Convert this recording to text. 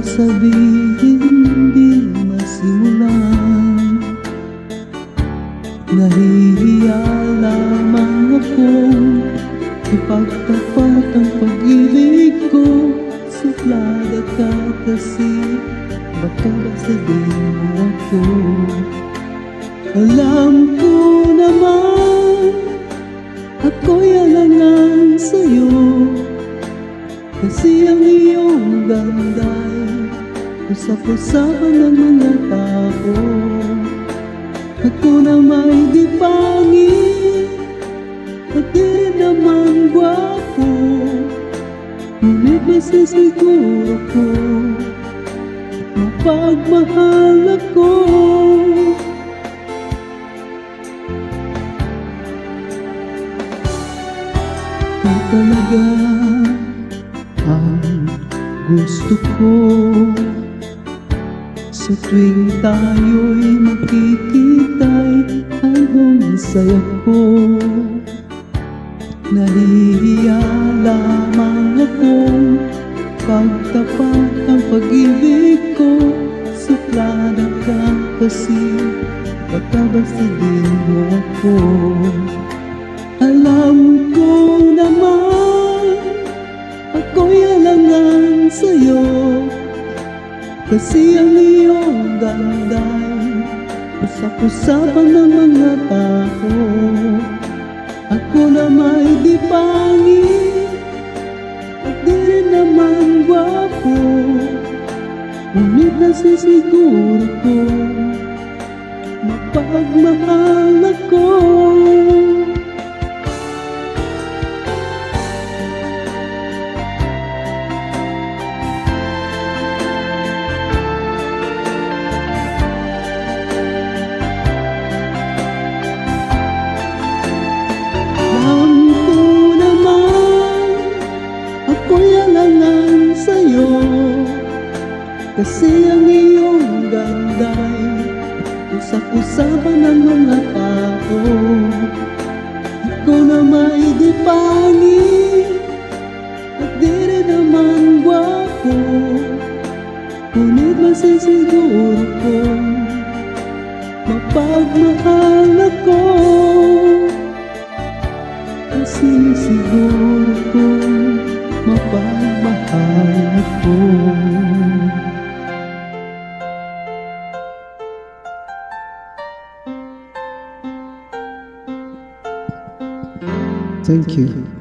sabihin di masimulan. Nahihiya lamang akong ipagtapat ang pag-ibig ko. Suplada ka kasi, baka ba sabihin mo ako? Alam ko naman ako'y alangan sa'yo, kasi ang iyong ganda'y usap-usapan ng mga tao. Ako na may di pangit at di rin naman gwapo, ngunit masisiguro ko mapagmahal ako. Ikaw talaga ang gusto ko, sa tuwing tayo'y makikita'y albong saya ko. Nahihiya lamang akong pagtapat ang pag-ibig ko. Suplada ka kasi, baka ba sabihin mo ako? Alam ko naman ako'y alangan sa'yo, kasi ang iyong ganda'y usap-usapan ng mga tao. Ako na may di pangit at di rin naman gwapo, ngunit nasisiguro ko mapagmahal ako. Kasi ang iyong ganda'y usap-usapan ng mga tao. Ako na may di pangit at di rin naman gwapo, ngunit masisiguro ko mapagmahal ako. Masisiguro ko mapagmahal ako. Thank you.